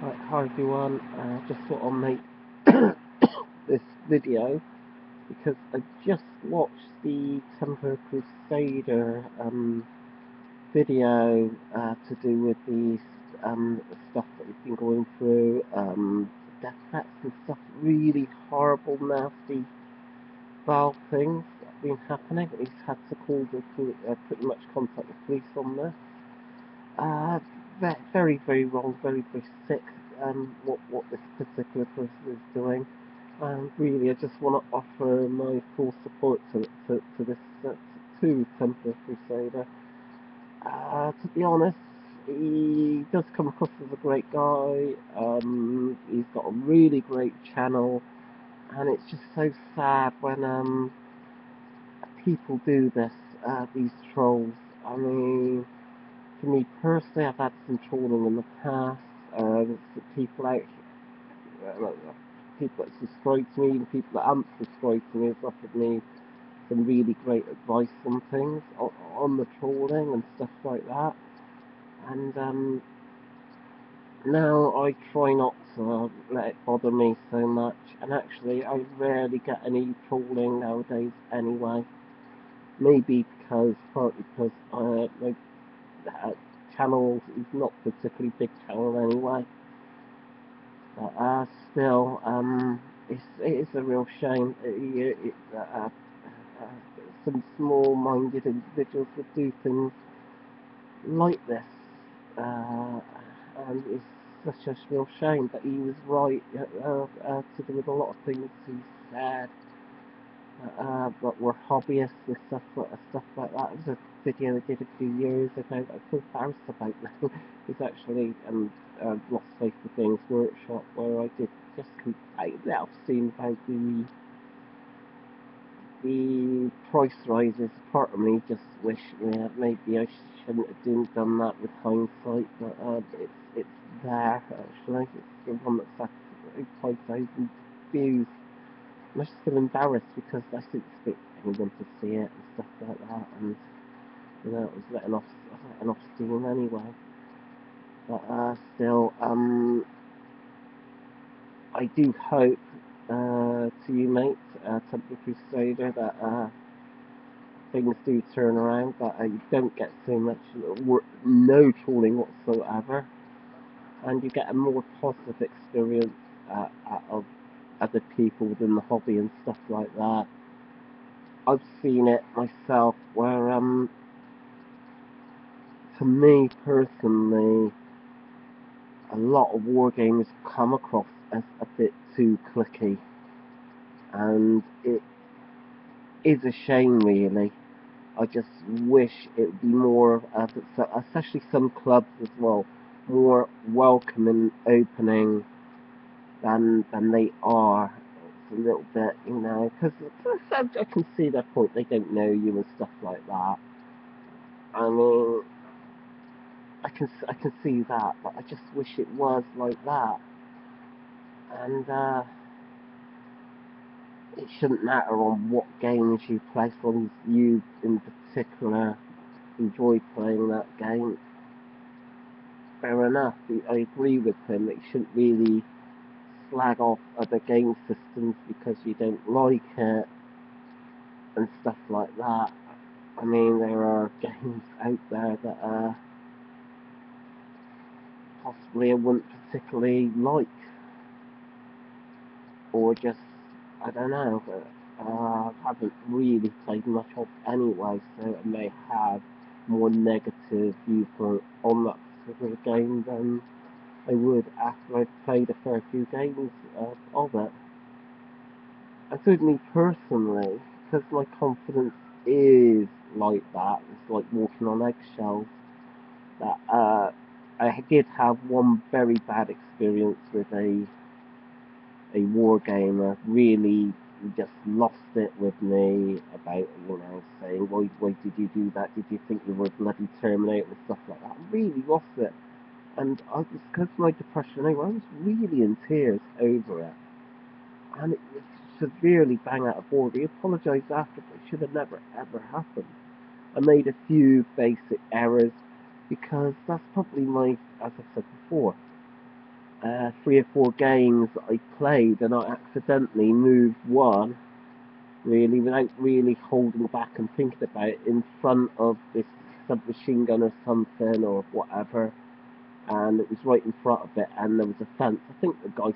Right, hi everyone, just thought I'll make this video because I just watched the Templar Crusader video to do with the stuff that we've been going through, death threats and stuff, really horrible, nasty, foul things that have been happening. He's had to call the pretty much contact the police on this. Very, very wrong, very, very sick. What this particular person is doing. Really, I just want to offer my full support to this to Templar Crusader. To be honest, he does come across as a great guy. He's got a really great channel, and it's just so sad when people do this. These trolls. I mean, for me personally, I've had some trolling in the past. There's people out, people that subscribe to me, and people that haven't subscribed to me have offered me some really great advice on things, on the trolling and stuff like that. And now I try not to let it bother me so much. And actually, I rarely get any trolling nowadays anyway. Maybe partly because my channel is not particularly big channel anyway. But still, it is a real shame. Some small-minded individuals would do things like this, and it's such a real shame. But he was right to do with a lot of things he said. But we're hobbyists and stuff like that. It was a video I did a few years ago that I feel embarrassed about now. It's actually Lost Faith for Games Workshop, where I did just I've seen about the price rises. Part of me just wish maybe I shouldn't have done that with hindsight, but it's there actually. It's the one that's had 5,000 views. I just feel embarrassed because I didn't expect anyone to see it and stuff like that, and it was letting off steam anyway. But still, I do hope to you, mate, Templar Crusader, that things do turn around, that you don't get so much no trolling whatsoever, and you get a more positive experience out of other people within the hobby and stuff like that. I've seen it myself where, for me personally, a lot of wargames come across as a bit too clicky, and it is a shame, really. I just wish it would be more, especially some clubs as well, more welcoming, opening than they are. It's a little bit, because I can see their point. They don't know you and stuff like that. I mean, I can see that, but I just wish it was like that. And it shouldn't matter on what games you play, as long as you in particular enjoy playing that game. Fair enough. I agree with him. It shouldn't really slag off other game systems because you don't like it and stuff like that. I mean, there are games out there that possibly I wouldn't particularly like, or just, I don't know, but I haven't really played much of anyway, so I may have more negative viewpoint on that particular game than I would after I've played a fair few games of it. And so me personally, because my confidence is like that, it's like walking on eggshells, that I did have one very bad experience with a wargamer. Really just lost it with me about, saying, why did you do that? Did you think you were bloody Terminator and stuff like that? I really lost it. And because of my depression anyway, I was really in tears over it. And it was severely bang out of order. He apologised after, but it should have never ever happened. I made a few basic errors because that's probably as I said before, 3 or 4 games that I played, and I accidentally moved one, really, without really holding back and thinking about it, in front of this submachine gun or something, or whatever, and it was right in front of it, and there was a fence. I think the guy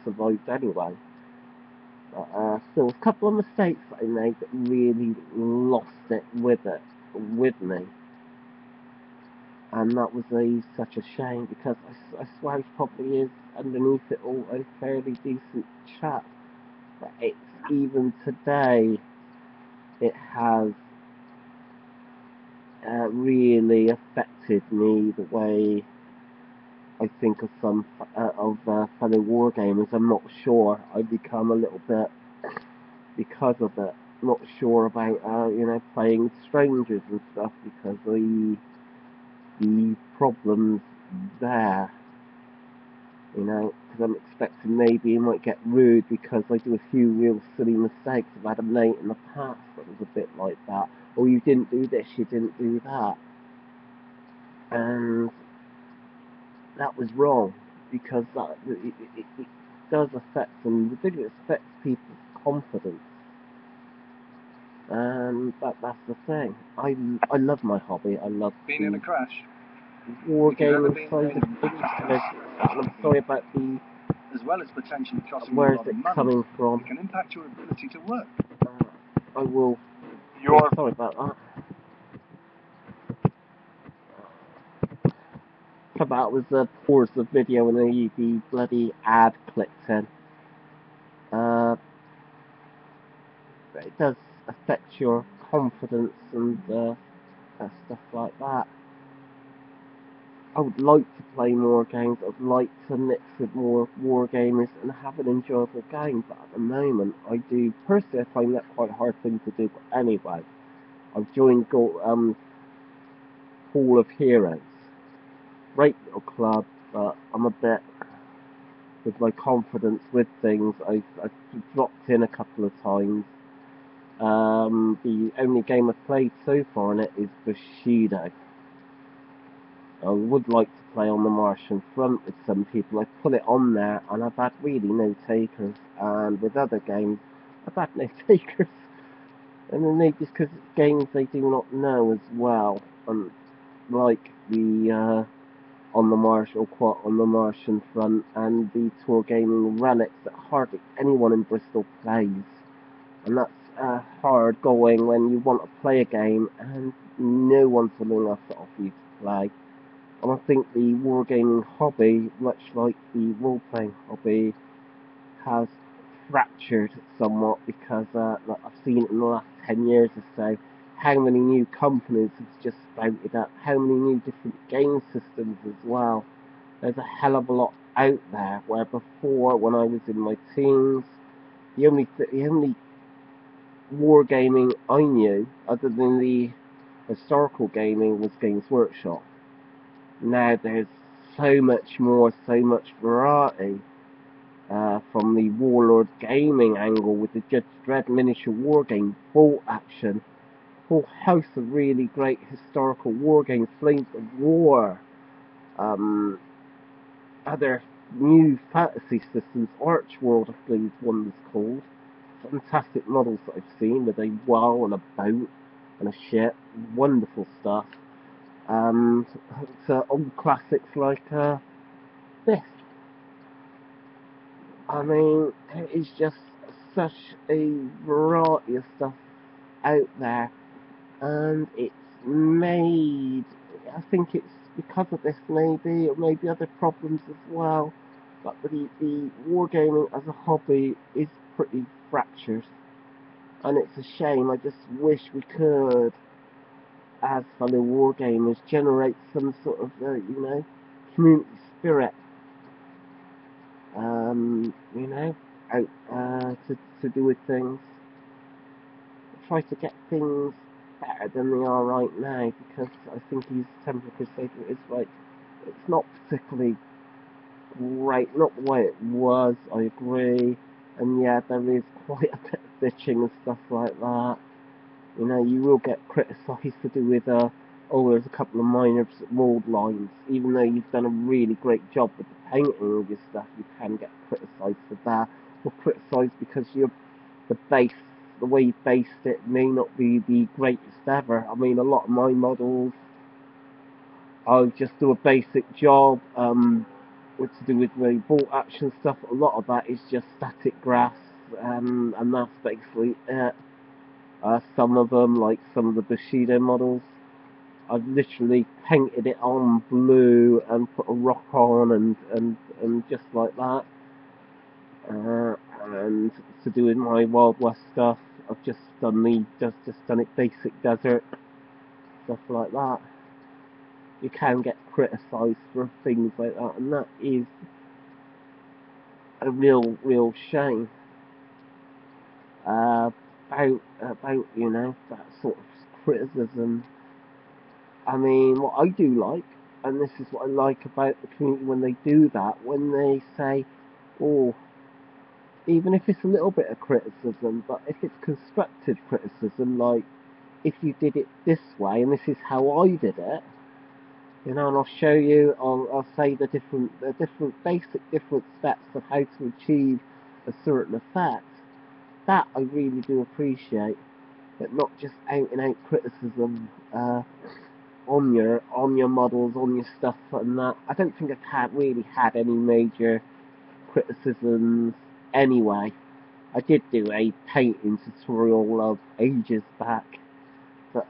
survived anyway. But there was a couple of mistakes that I made that really lost it with me. And that was such a shame, because I swear he probably is, underneath it all, a fairly decent chap. But it's, even today, it has really affected me the way I think of some fellow wargamers. I'm not sure. I've become a little bit, because of it, not sure about playing strangers and stuff, because of the problems there. Because I'm expecting maybe he might get rude because I do a few real silly mistakes. I've had a mate in the past that was a bit like that. Oh, you didn't do this, you didn't do that. And that was wrong, because it does affect them. It affects people's confidence. And that's the thing. I love my hobby. I love being in a crash. wargaming side of things. And I'm sorry about the, as well as potentially costing where you a is lot it of money, coming from? it can impact your ability to work. I will. Sorry about that. That was pause the video and the bloody ad clicked in. It does affect your confidence and stuff like that. I would like to play more games. I'd like to mix with more wargamers and have an enjoyable game. But at the moment, I do personally, I find that quite a hard thing to do. But anyway, I've joined Hall of Heroes. Great little club, but I'm a bit, with my confidence with things, I've dropped in a couple of times. The only game I've played so far in it is Bushido. I would like to play on the Martian front with some people. I've put it on there and I've had really no takers, and with other games I've had no takers. And then maybe just because it's games they do not know as well, and like the on the Martian front, and the Tour Gaming Relics that hardly anyone in Bristol plays. And that's hard going when you want to play a game and no one's willing enough to offer you to play. And I think the wargaming hobby, much like the role-playing hobby, has fractured somewhat, because like I've seen it in the last 10 years or so, how many new companies have just sprouted up, how many new different game systems as well. There's a hell of a lot out there, where before, when I was in my teens, the only wargaming I knew, other than the historical gaming, was Games Workshop. Now there's so much more, so much variety, from the Warlord gaming angle with the Judge Dredd miniature wargame, Bolt Action, whole host of really great historical wargames, Flames of War, other new fantasy systems, Archworld I believe one was called, fantastic models that I've seen with a wall and a boat and a ship, wonderful stuff. To old classics like this. I mean, it is just such a variety of stuff out there, and it's made, I think it's because of this maybe, or maybe other problems as well, but the wargaming as a hobby is pretty fractured, and it's a shame. I just wish we could, as fellow wargamers, generate some sort of, community spirit, out to do with things. Try to get things better than they are right now, because I think Templar Crusader is like, it's not particularly great, not the way it was, I agree, and yeah, there is quite a bit of bitching and stuff like that. You will get criticised to do with oh, there's a couple of minor mold lines. Even though you've done a really great job with the painting of your stuff, you can get criticised for that, or criticised because the base, the way you based it may not be the greatest ever. I mean, a lot of my models, I'll just do a basic job, with to do with the bolt action stuff. A lot of that is just static grass, and that's basically it. Some of them, like some of the Bushido models, I've literally painted it on blue and put a rock on and just like that. And to do with my Wild West stuff, I've just done just done it basic desert stuff like that. You can get criticised for things like that, and that is a real shame. About that sort of criticism. I mean, what I do like, and this is what I like about the community when they do that, when they say, oh, even if it's a little bit of criticism, but if it's constructive criticism, like if you did it this way and this is how I did it, and I'll show you, I'll say the different basic different steps of how to achieve a certain effect. That I really do appreciate, but not just out and out criticism. On your models, on your stuff, and that. I don't think I've really had any major criticisms anyway. I did do a painting tutorial of ages back, but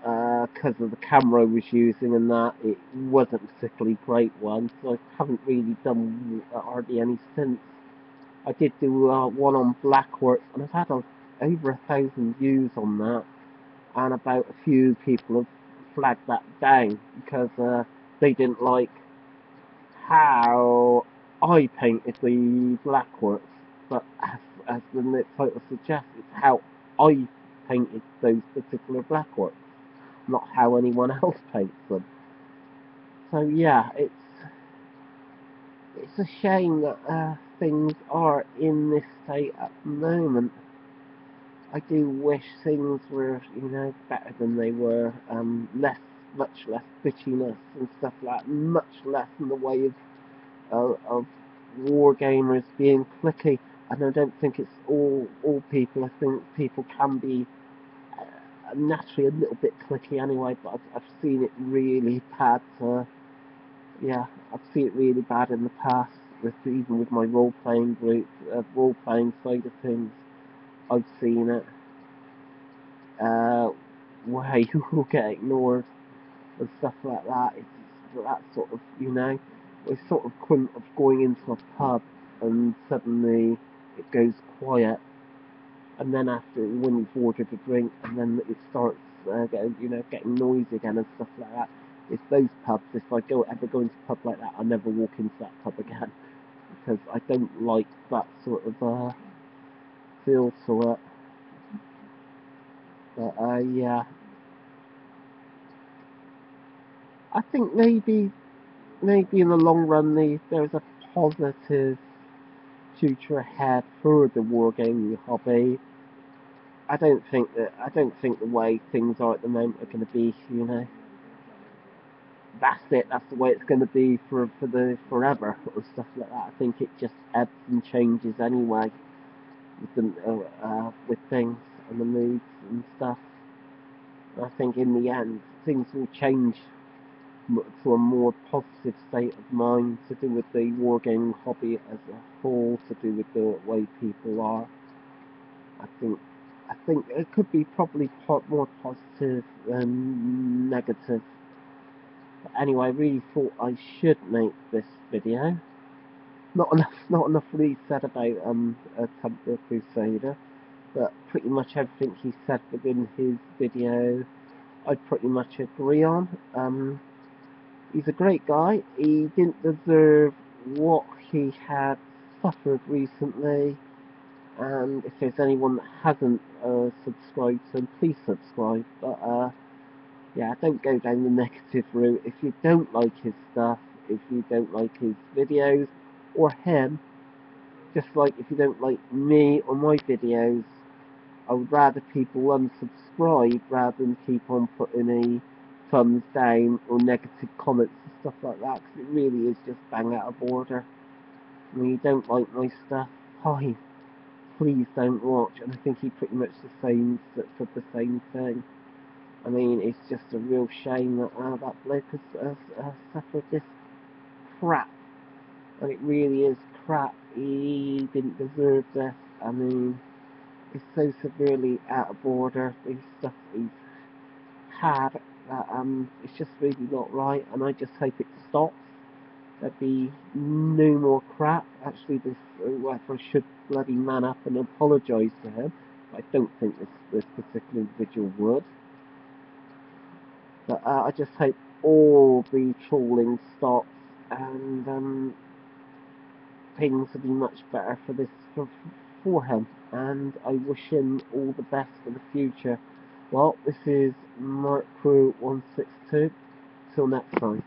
because of the camera I was using and that, it wasn't a particularly great one, so I haven't really done hardly any since. I did do one on Blackwork, and I've had over 1,000 views on that, and about a few people have flagged that down because they didn't like how I painted the Blackworks. But as the title suggests, it's how I painted those particular Blackworks, not how anyone else paints them. So yeah, it's a shame that things are in this state at the moment. I do wish things were, better than they were. Much less bitchiness and stuff like that. Much less in the way of war gamers being clicky. And I don't think it's all people. I think people can be naturally a little bit clicky anyway. But I've seen it really bad. Yeah, I've seen it really bad in the past. Even with my role playing group, role playing side of things, I've seen it. Where you will get ignored and stuff like that. It's that sort of, it's sort of equivalent of going into a pub and suddenly it goes quiet, and then after when you've ordered a drink, and then it starts getting noisy again and stuff like that. It's those pubs. If I ever go into a pub like that, I never walk into that pub again because I don't like that sort of feel to it. But yeah. I think maybe in the long run there's a positive future ahead for the wargaming hobby. I don't think the way things are at the moment are going to be, that's it. That's the way it's going to be for the forever or stuff like that. I think it just ebbs and changes anyway with things and the moods and stuff. And I think in the end things will change to a more positive state of mind to do with the wargaming hobby as a whole, to do with the way people are. I think I think it could be probably more positive than negative. But anyway, I really thought I should make this video. Not enough really said about a Templar Crusader, but pretty much everything he said within his video, I pretty much agree on. He's a great guy. He didn't deserve what he had suffered recently. And if there's anyone that hasn't subscribed to him, please subscribe. But yeah, don't go down the negative route. If you don't like his stuff, if you don't like his videos, or him, just like if you don't like me or my videos, I would rather people unsubscribe rather than keep on putting thumbs down or negative comments and stuff like that, because it really is just bang out of order. I mean, you don't like my stuff, hi, please don't watch. And I think he pretty much said the same thing. I mean, it's just a real shame that that bloke has suffered this crap. And it really is crap. He didn't deserve this. I mean, it's so severely out of order. These stuff he's had that it's just really not right. And I just hope it stops. There'd be no more crap. Actually, this I should bloody man up and apologise to him. I don't think this particular individual would. But I just hope all the trolling stops and things will be much better for him. And I wish him all the best for the future. Well, this is Mark Crew 162. Till next time.